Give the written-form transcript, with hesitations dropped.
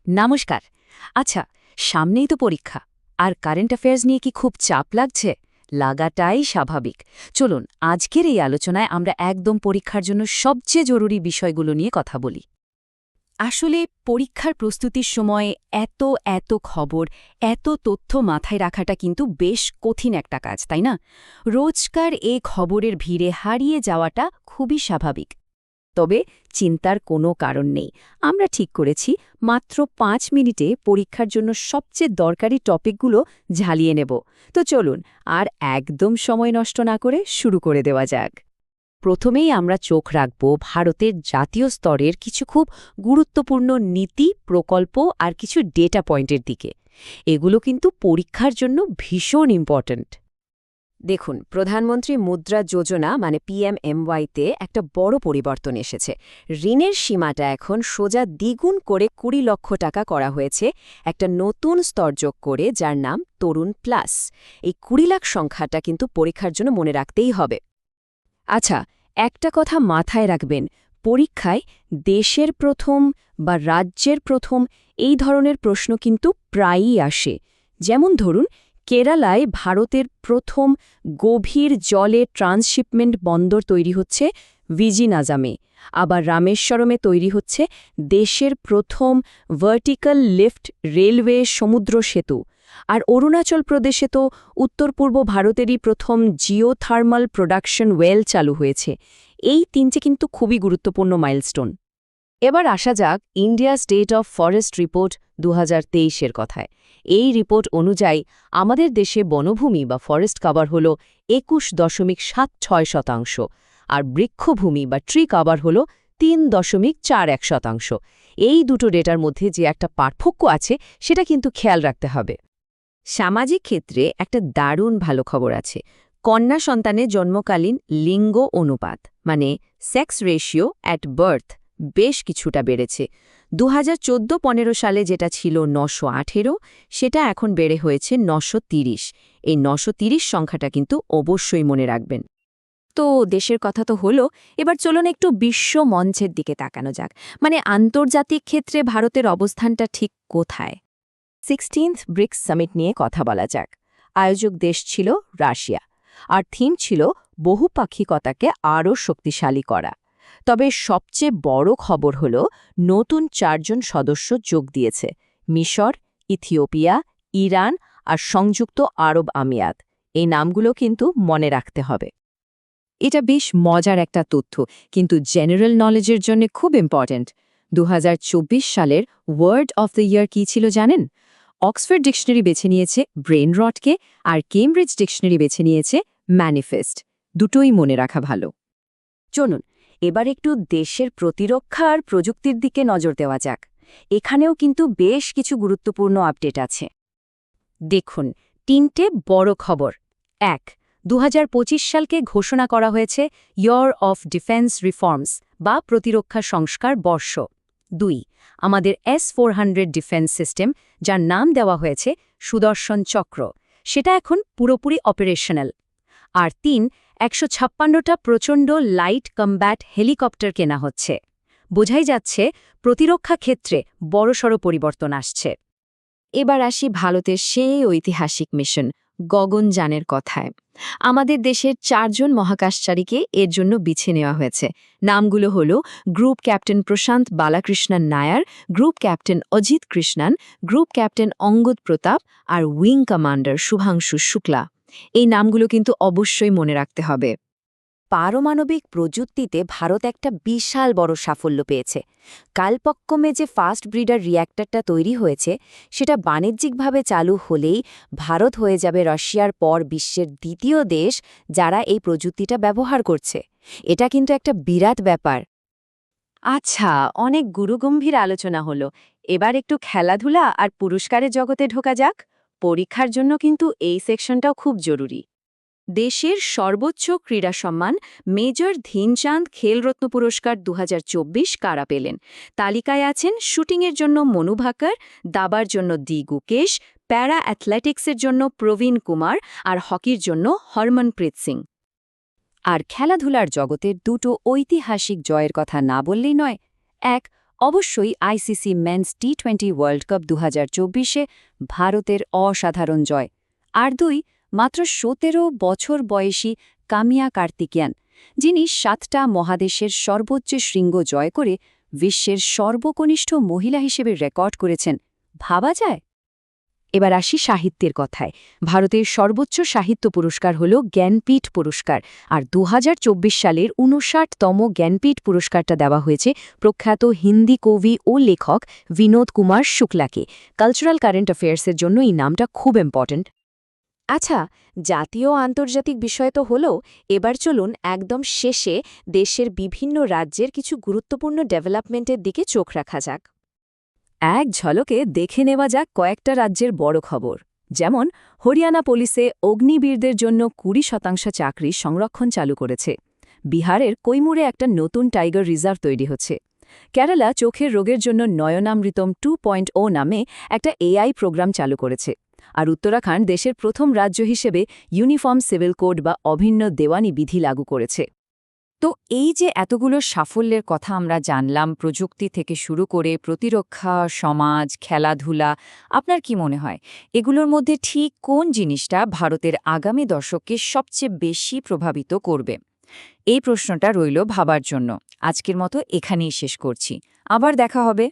নমস্কার। আচ্ছা, সামনেই তো পরীক্ষা। আর কারেন্ট অ্যাফেয়ার্স নিয়ে কি খুব চাপ লাগছে? লাগাটাই স্বাভাবিক। চলুন, আজকের এই আলোচনায় আমরা একদম পরীক্ষার জন্য সবচেয়ে জরুরি বিষয়গুলো নিয়ে কথা বলি। আসলে পরীক্ষার প্রস্তুতির সময় এত খবর, এত তথ্য মাথায় রাখাটা কিন্তু বেশ কঠিন একটা কাজ, তাই না? রোজকার এই খবরের ভিড়ে হারিয়ে যাওয়াটা খুবই স্বাভাবিক। তবে চিন্তার কোনো কারণ নেই। আমরা ঠিক করেছি মাত্র ৫ মিনিটে পরীক্ষার জন্য সবচেয়ে দরকারি টপিকগুলো ঝালিয়ে নেব। তো চলুন, আর একদম সময় নষ্ট না করে শুরু করে দেওয়া যাক। প্রথমেই আমরা চোখ রাখব ভারতের জাতীয় স্তরের কিছু খুব গুরুত্বপূর্ণ নীতি, প্রকল্প আর কিছু ডেটা পয়েন্টের দিকে। এগুলো কিন্তু পরীক্ষার জন্য ভীষণ ইম্পর্ট্যান্ট। দেখুন, প্রধানমন্ত্রী মুদ্রা যোজনা মানে পিএমএমওয়াইতে একটা বড় পরিবর্তন এসেছে। ঋণের সীমাটা এখন সোজা দ্বিগুণ করে ২০ লক্ষ টাকা করা হয়েছে, একটা নতুন স্তর যোগ করে, যার নাম তরুণ প্লাস। এই ২০ লাখ সংখ্যাটা কিন্তু পরীক্ষার জন্য মনে রাখতেই হবে। আচ্ছা, একটা কথা মাথায় রাখবেন, পরীক্ষায় দেশের প্রথম বা রাজ্যের প্রথম এই ধরনের প্রশ্ন কিন্তু প্রায়ই আসে। যেমন ধরুন, কেরালায় ভারতের প্রথম গভীর জলে ট্রান্সশিপমেন্ট বন্দর তৈরি হচ্ছে ভিজিনাজামে, আবার রামেশ্বরমে তৈরি হচ্ছে দেশের প্রথম ভার্টিক্যাল লিফট রেলওয়ে সমুদ্র সেতু। আর অরুণাচল প্রদেশে তো উত্তর পূর্ব ভারতেরই প্রথম জিওথার্মাল প্রোডাকশন ওয়েল চালু হয়েছে। এই তিনটে কিন্তু খুবই গুরুত্বপূর্ণ মাইলস্টোন। এবার আসা যাক India state of forest report ২০২৩-এর কথায়। এই রিপোর্ট অনুযায়ী আমাদের দেশে বনভূমি বা ফরেস্ট কাভার হল ২১.৭৬%, আর বৃক্ষভূমি বা ট্রি কাভার হল ৩.৪১%। এই দুটো ডেটার মধ্যে যে একটা পার্থক্য আছে সেটা কিন্তু খেয়াল রাখতে হবে। সামাজিক ক্ষেত্রে একটা দারুণ ভালো খবর আছে। কন্যা সন্তানের জন্মকালীন লিঙ্গ অনুপাত মানে সেক্স রেশিও অ্যাট বার্থ বেশ কিছুটা বেড়েছে। ২০১৪-১৫ সালে যেটা ছিল ৯১৮, সেটা এখন বেড়ে হয়েছে ৯৩০। এই ৯৩০ সংখ্যাটা কিন্তু অবশ্যই মনে রাখবেন। তো দেশের কথা তো হলো, এবার চলুন একটু বিশ্ব মঞ্চের দিকে তাকানো যাক। মানে আন্তর্জাতিক ক্ষেত্রে ভারতের অবস্থানটা ঠিক কোথায়? 16th ব্রিক্স সামিট নিয়ে কথা বলা যাক। আয়োজক দেশ ছিল রাশিয়া, আর থিম ছিল বহুপাক্ষিকতাকে আরও শক্তিশালী করা। তবে সবচেয়ে বড় খবর হল নতুন ৪ জন সদস্য যোগ দিয়েছে: মিশর, ইথিওপিয়া, ইরান আর সংযুক্ত আরব আমিরাত। এই নামগুলো কিন্তু মনে রাখতে হবে। এটা বেশ মজার একটা তথ্য, কিন্তু জেনারেল নলেজের জন্য খুব ইম্পর্ট্যান্ট। ২০২৪ সালের ওয়ার্ড অফ দ্য ইয়ার কী ছিল জানেন? অক্সফোর্ড ডিকশনারি বেছে নিয়েছে ব্রেন রটকে, আর কেমব্রিজ ডিকশনারি বেছে নিয়েছে ম্যানিফেস্ট। দুটোই মনে রাখা ভালো। চলুন, এবার একটু দেশের প্রতিরক্ষা আর প্রযুক্তির দিকে নজর দেওয়া যাক। এখানেও কিন্তু বেশ কিছু গুরুত্বপূর্ণ আপডেট আছে। দেখুন, ৩টে বড় খবর। ১. ২০২৫ সালকে ঘোষণা করা হয়েছে ইয়ার অফ ডিফেন্স রিফর্মস বা প্রতিরক্ষা সংস্কার বর্ষ। ২. আমাদের S-400 ডিফেন্স সিস্টেম, যার নাম দেওয়া হয়েছে সুদর্শন চক্র, সেটা এখন পুরোপুরি অপারেশনাল। আর ৩. ১৫৬টা প্রচণ্ড লাইট কমব্যাট হেলিকপ্টার কেনা হচ্ছে। বোঝাই যাচ্ছে প্রতিরক্ষা ক্ষেত্রে বড়সড় পরিবর্তন আসছে। এবার আসি ভারতের সেই ঐতিহাসিক মিশন গগনযানের কথায়। আমাদের দেশের ৪ জন মহাকাশচারীকে এর জন্য বেছে নেওয়া হয়েছে। নামগুলো হল group captain Prashanth Balakrishnan Nair, group captain Ajit Krishnan, group captain Angad Pratap আর উইং কমান্ডার শুভাংশু শুক্লা। এই নামগুলো কিন্তু অবশ্যই মনে রাখতে হবে। পারমাণবিক প্রযুক্তিতে ভারত একটা বিশাল বড় সাফল্য পেয়েছে। কালপক্কমে যে ফাস্ট ব্রিডার রিয়্যাক্টরটা তৈরি হয়েছে, সেটা বাণিজ্যিকভাবে চালু হলেই ভারত হয়ে যাবে রাশিয়ার পর বিশ্বের দ্বিতীয় দেশ যারা এই প্রযুক্তিটা ব্যবহার করছে। এটা কিন্তু একটা বিরাট ব্যাপার। আচ্ছা, অনেক গুরুগম্ভীর আলোচনা হলো। এবার একটু খেলাধুলা আর পুরস্কারের জগতে ঢোকা যাক। পরীক্ষার জন্য কিন্তু এই সেকশনটাও খুব জরুরি। দেশের সর্বোচ্চ ক্রীড়া সম্মান মেজর ধ্যানচাঁদ খেলরত্ন পুরস্কার ২০২৪ কারা পেলেন? তালিকায় আছেন শুটিংয়ের জন্য মনু ভাকর, দাবার জন্য ডি গুকেশ, প্যারা অ্যাথলেটিক্সের জন্য প্রবীণ কুমার আর হকির জন্য হরমনপ্রীত সিং। আর খেলাধুলার জগতের দুটো ঐতিহাসিক জয়ের কথা না বললেই নয়। ১. অবশ্যই আইসিসি মেন্স টি20 ওয়ার্ল্ড কাপ 2024-এ ভারতের অসাধারণ জয়। আর 2, মাত্র 17 বছর বয়সী কামিয়া কার্তিকিয়ান, যিনি 7টা মহাদেশের সর্বোচ্চ শৃঙ্গ জয় করে বিশ্বের সর্বকনিষ্ঠ মহিলা হিসেবে রেকর্ড করেছেন। ভাবা যায়? এবার আসি সাহিত্যের কথায়। ভারতের সর্বোচ্চ সাহিত্য পুরস্কার হল জ্ঞানপীঠ পুরস্কার, আর 2024 সালের 59তম জ্ঞানপীঠ পুরস্কারটা দেওয়া হয়েছে প্রখ্যাত হিন্দি কবি ও লেখক বিনোদ কুমার শুক্লাকে। কালচারাল কারেন্ট অ্যাফেয়ার্সের জন্য এই নামটা খুব ইম্পর্ট্যান্ট। আচ্ছা, জাতীয় ও আন্তর্জাতিক বিষয় তো হলো, এবার চলুন একদম শেষে দেশের বিভিন্ন রাজ্যের কিছু গুরুত্বপূর্ণ ডেভেলপমেন্টের দিকে চোখ রাখা যাক। এক ঝলকে দেখে নেওয়া যাক কয়েকটা রাজ্যের বড় খবর। যেমন হরিয়ানা পুলিশে অগ্নিবীরদের জন্য 20% চাকরি সংরক্ষণ চালু করেছে। বিহারের কৈমুরে একটা নতুন টাইগার রিজার্ভ তৈরি হচ্ছে। কেরালা চোখের রোগের জন্য নয়নামৃতম 2.0 নামে একটা এআই প্রোগ্রাম চালু করেছে। আর উত্তরাখণ্ড দেশের প্রথম রাজ্য হিসেবে ইউনিফর্ম সিভিল কোড বা অভিন্ন দেওয়ানি বিধি লাগু করেছে। তো এই যে এতগুলো সাফল্যের কথা আমরা জানলাম, প্রযুক্তি থেকে শুরু করে প্রতিরক্ষা, সমাজ, খেলাধুলা, আপনার কি মনে হয় এগুলোর মধ্যে ঠিক কোন জিনিসটা ভারতের আগামী দশককে সবচেয়ে বেশি প্রভাবিত করবে? এই প্রশ্নটা রইল ভাবার জন্য। আজকের মতো এখানেই শেষ করছি। আবার দেখা হবে।